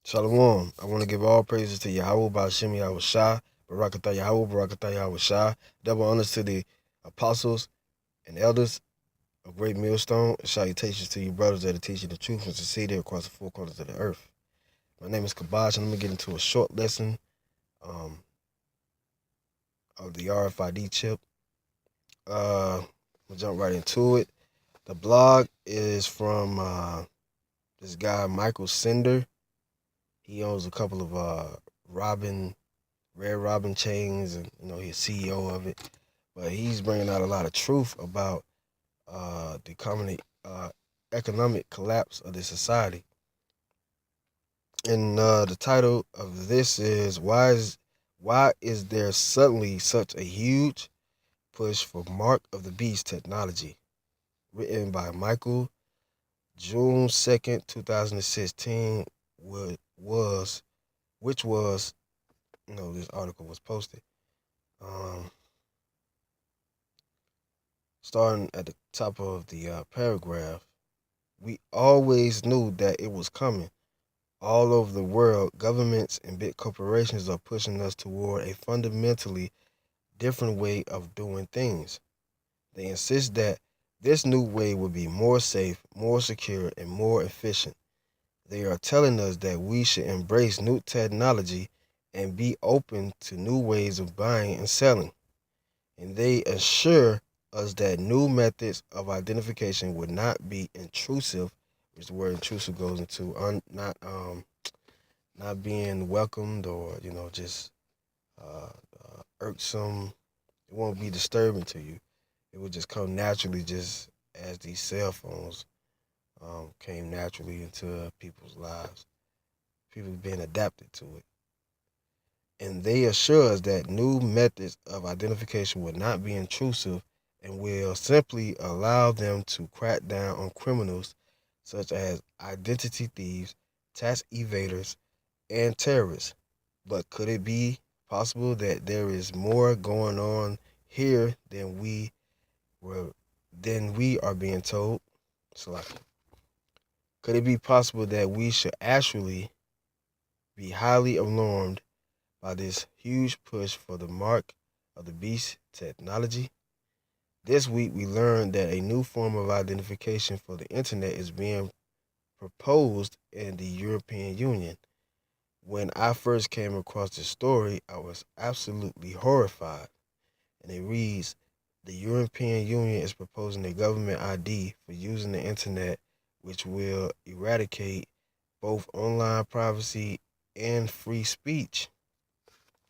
Shalom. I want to give all praises to Yahweh, Ba'ashem Yahweh Shah, Barakatah Yahweh, Barakatah Yahweh Shah. Double honors to the apostles and elders of Great Millstone, and salutations to you brothers that are teaching the truth and succeeded across the four corners of the earth. My name is Kabash, and I'm going to get into a short lesson um, of the RFID chip. We'll jump right into it. The blog is from this guy, Michael Sender. He owns a couple of Red Robin chains, and he's CEO of it. But he's bringing out a lot of truth about the common economic collapse of the society. And the title of this is why is there suddenly such a huge push for Mark of the Beast technology? Written by Michael, June 2nd, 2016, which was this article was posted. Starting at the top of the paragraph, we always knew that it was coming. All over the world, governments and big corporations are pushing us toward a fundamentally different way of doing things. They insist that this new way will be more safe, more secure, and more efficient. They are telling us that we should embrace new technology and be open to new ways of buying and selling. And they assure us that new methods of identification would not be intrusive, which the word intrusive goes into not being welcomed or just irksome. It won't be disturbing to you. It would just come naturally, just as these cell phones came naturally into people's lives. People being adapted to it. And they assure us that new methods of identification will not be intrusive and will simply allow them to crack down on criminals such as identity thieves, tax evaders, and terrorists. But could it be possible that there is more going on here than we are being told? Could it be possible that we should actually be highly alarmed by this huge push for the mark of the beast technology? This week we learned that a new form of identification for the internet is being proposed in the European Union. When I first came across this story, I was absolutely horrified. And it reads, the European Union is proposing a government ID for using the internet, which will eradicate both online privacy and free speech.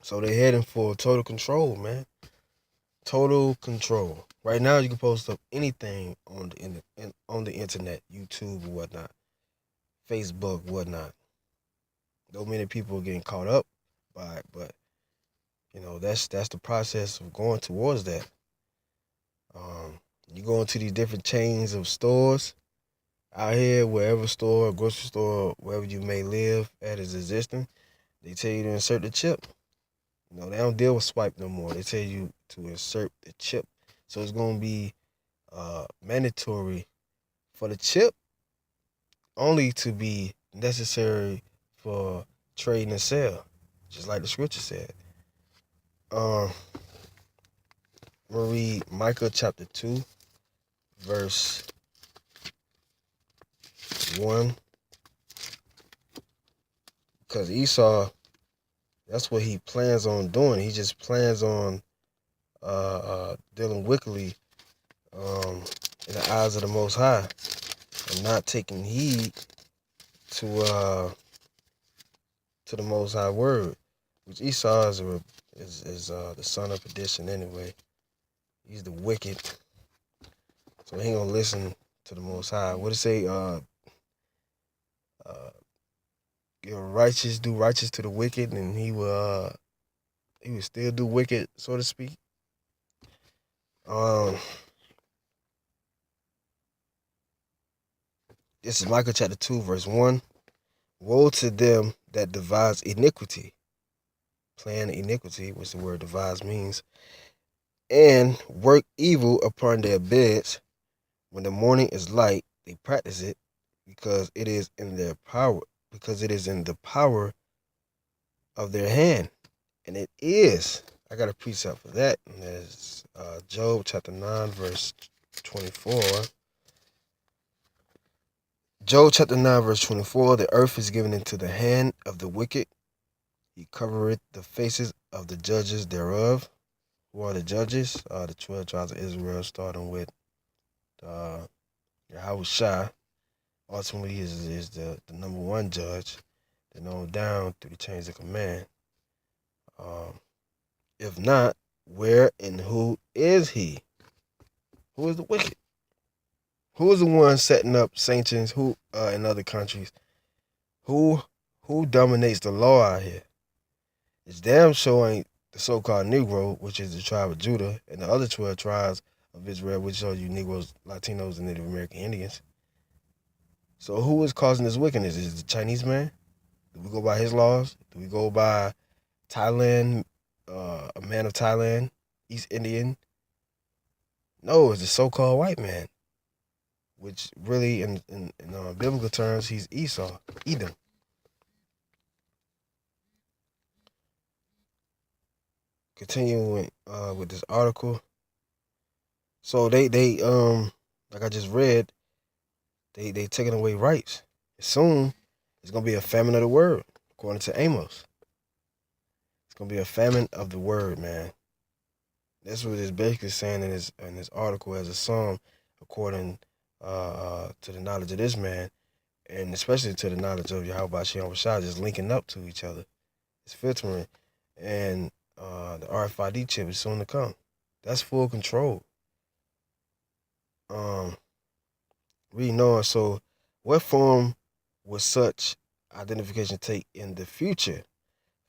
So they're heading for total control, man. Total control. Right now, you can post up anything on the internet, YouTube, whatnot, Facebook, whatnot. Though many people are getting caught up by it, but that's the process of going towards that. You go into these different chains of stores out here, wherever store, grocery store, wherever you may live at is existing. They tell you to insert the chip. They don't deal with swipe no more. They tell you to insert the chip. So it's going to be mandatory for the chip only to be necessary for trade and sale, just like the scripture said. I'm going to read Micah chapter 2, verse 1. Because Esau, that's what he plans on doing. He just plans on dealing wickedly in the eyes of the Most High and not taking heed to the Most High word, which Esau is the son of perdition anyway. He's the wicked, so he ain't gonna listen to the Most High. What it say? Righteous do righteous to the wicked, and he will still do wicked, so to speak. This is Micah chapter 2, verse 1. Woe to them that devise iniquity, plan iniquity, which the word devise means, and work evil upon their beds. When the morning is light, they practice it, because it is in their power. because it is in the power of their hand. And it is. I got a precept for that. And there's Job chapter 9, verse 24. Job chapter 9, verse 24. The earth is given into the hand of the wicked. He covereth the faces of the judges thereof. Who are the judges? The 12 tribes of Israel, starting with Yahushua. Ultimately, is the number one judge. Then on down through the chains of command. If not, where and who is he? Who is the wicked? Who is the one setting up sanctions? Who in other countries? Who dominates the law out here? It's damn sure ain't the so-called Negro, which is the tribe of Judah, and the other 12 tribes of Israel, which are you Negroes, Latinos, and Native American Indians. So who is causing this wickedness? Is it the Chinese man? Do we go by his laws? Do we go by Thailand, a man of Thailand, East Indian? No, it's the so-called white man, which really, in biblical terms, he's Esau, Edom. Continuing with this article. So they like I just read, they taking away rights. Soon, it's gonna be a famine of the word, according to Amos. It's gonna be a famine of the word, man. That's what it's basically saying in this article as a psalm, according to the knowledge of this man, and especially to the knowledge of Yahweh Shem Rashad, just linking up to each other. It's filtering, and the RFID chip is soon to come. That's full control. Reading on, so what form would such identification take in the future?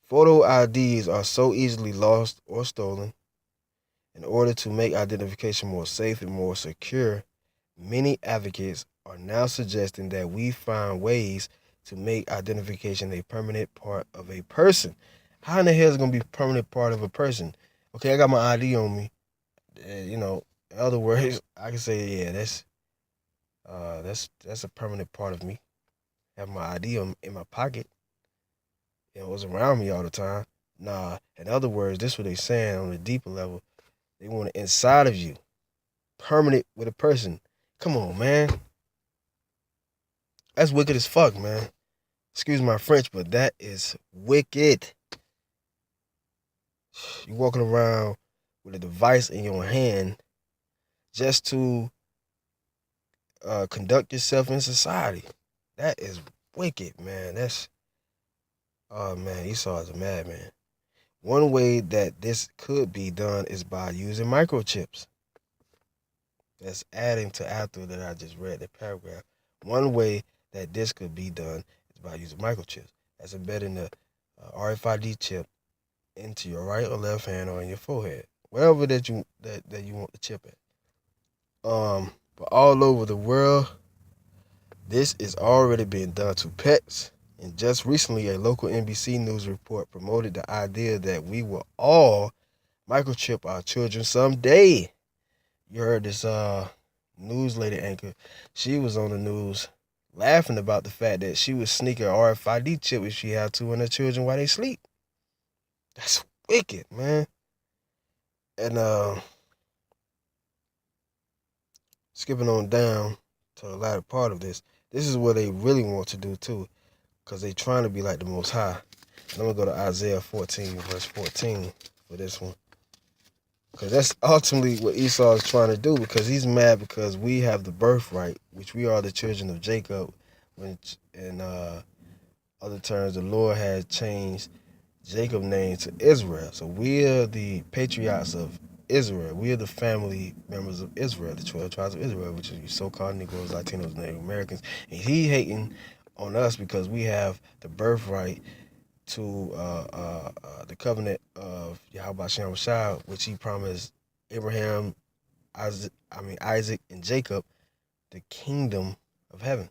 Photo IDs are so easily lost or stolen. In order to make identification more safe and more secure, many advocates are now suggesting that we find ways to make identification a permanent part of a person. How in the hell is it going to be a permanent part of a person? Okay, I got my ID on me. In other words, I can say, yeah, that's a permanent part of me. Have my ID in my pocket. It was around me all the time. Nah, in other words, this is what they're saying on a deeper level. They want it inside of you. Permanent with a person. Come on, man. That's wicked as fuck, man. Excuse my French, but that is wicked. You walking around with a device in your hand just to conduct yourself in society. That is wicked, man. Oh man, Esau is a madman. One way that this could be done is by using microchips. That's adding to after that I just read that paragraph. One way that this could be done is by using microchips. That's embedding the RFID chip into your right or left hand or in your forehead, wherever that you want the chip at. But all over the world, this is already being done to pets. And just recently, a local NBC News report promoted the idea that we will all microchip our children someday. You heard this news lady anchor. She was on the news laughing about the fact that she would sneak an RFID chip if she had to in her children while they sleep. That's wicked, man. And skipping on down to the latter part of this is what they really want to do too, because they trying to be like the Most High. And I'm going to go to Isaiah 14, verse 14 for this one. Because that's ultimately what Esau is trying to do, because he's mad because we have the birthright, which we are the children of Jacob, which in other terms, the Lord has changed Jacob's name to Israel. So we are the patriots of Israel. We are the family members of Israel, the 12 tribes of Israel, which are you so-called Negroes, Latinos, Native Americans. And he hating on us because we have the birthright to the covenant of Yahweh Shem Rashad, which he promised Abraham, Isaac, and Jacob, the kingdom of heaven.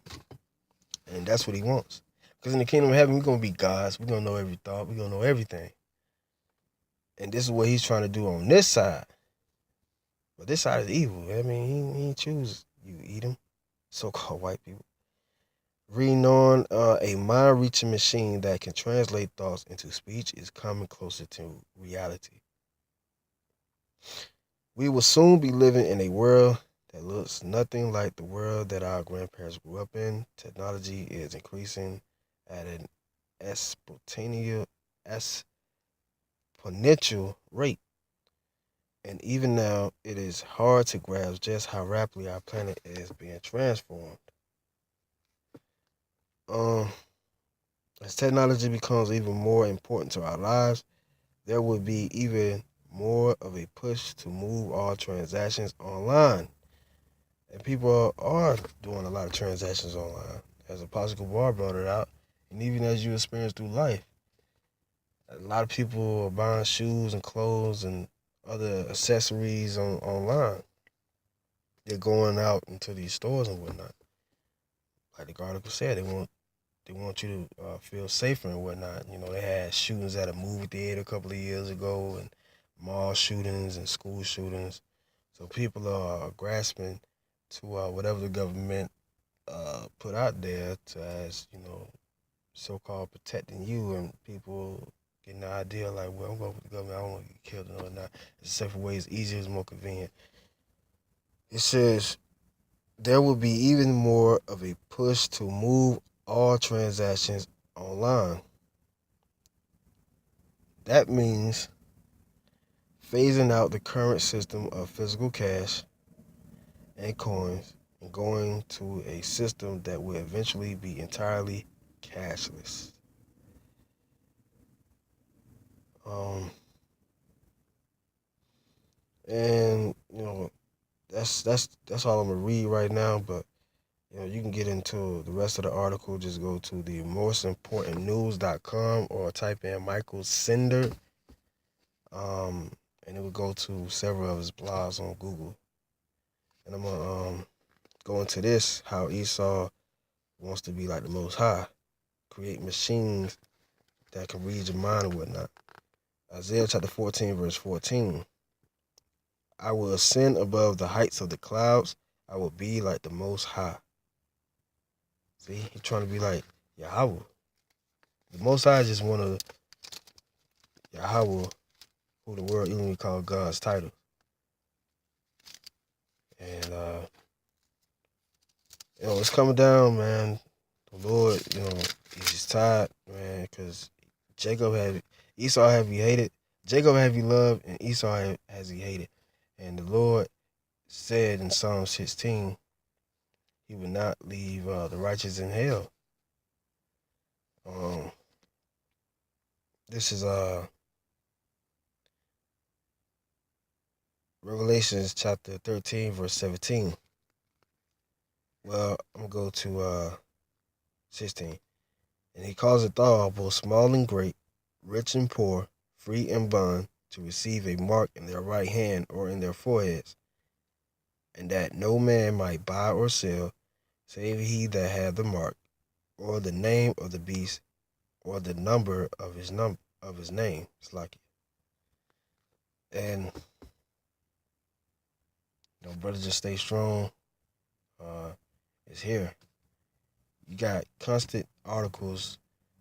And that's what he wants. Because in the kingdom of heaven, we're going to be gods. We're going to know every thought. We're going to know everything. And this is what he's trying to do on this side. But this side is evil. I mean, he chooses you, Edom, so-called white people. Reading on a mind-reaching machine that can translate thoughts into speech is coming closer to reality. We will soon be living in a world that looks nothing like the world that our grandparents grew up in. Technology is increasing at an exponential rate. And even now, it is hard to grasp just how rapidly our planet is being transformed. Um, as technology becomes even more important to our lives, there will be even more of a push to move all transactions online. And people are doing a lot of transactions online. As Apostle Bar brought it out, and even as you experience through life, a lot of people are buying shoes and clothes and other accessories online. They're going out into these stores and whatnot. Like the article said, they want you to feel safer and whatnot. You know, they had shootings at a movie theater a couple of years ago, and mall shootings and school shootings. So people are grasping to whatever the government put out there to as so-called protecting you, and people getting the idea like, well, I'm going with the government. I don't want to get killed or not. It's a safer way. It's easier. It's more convenient. It says there will be even more of a push to move all transactions online. That means phasing out the current system of physical cash and coins and going to a system that will eventually be entirely cashless. Um, and that's all I'm gonna read right now. But you can get into the rest of the article. Just go to the mostimportantnews.com or type in Michael Sender, and it will go to several of his blogs on Google. And I'm gonna go into this, how Esau wants to be like the Most High, create machines that can read your mind and whatnot. Isaiah chapter 14, verse 14. I will ascend above the heights of the clouds. I will be like the Most High. See, he's trying to be like Yahweh. The Most High is just one of Yahweh, who the world even call God's title. And it's coming down, man. The Lord, he's just tired, man, because Esau have he hated, Jacob have he loved, and Esau has he hated. And the Lord said in Psalm 16, he would not leave the righteous in hell. This is Revelations chapter 13, verse 17. Well, I'm going to go to 16. And he causeth all, both small and great, rich and poor, free and bond, to receive a mark in their right hand or in their foreheads, and that no man might buy or sell, save he that had the mark, or the name of the beast, or the number of his name. It's like it. And brother, just stay strong. It's here. You got constant articles,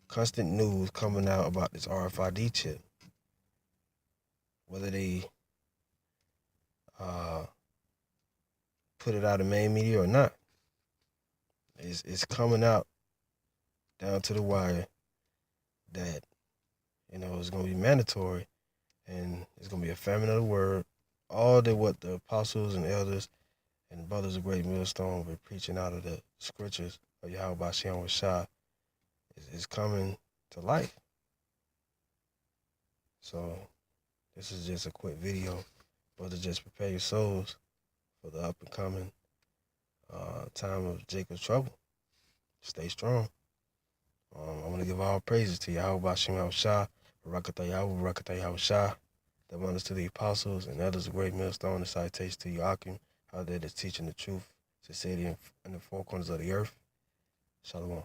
constant news coming out about this RFID chip. Whether they put it out in main media or not, it's coming out down to the wire that it's going to be mandatory, and it's going to be a famine of the word. All that what the apostles and elders and the brothers of Great Millstone were preaching out of the scriptures of Yahweh Bashem Shah is coming to life. So this is just a quick video, but to just prepare your souls for the up and coming time of Jacob's trouble. Stay strong. I want to give all praises to Yahweh Bashem Shah, Barakatah Yahweh, Barakatah Yahweh Shah, that wonders to the apostles and others of Great Millstone, and citation to Joachim, how that is teaching the truth, sincerity in the four corners of the earth. Shalom.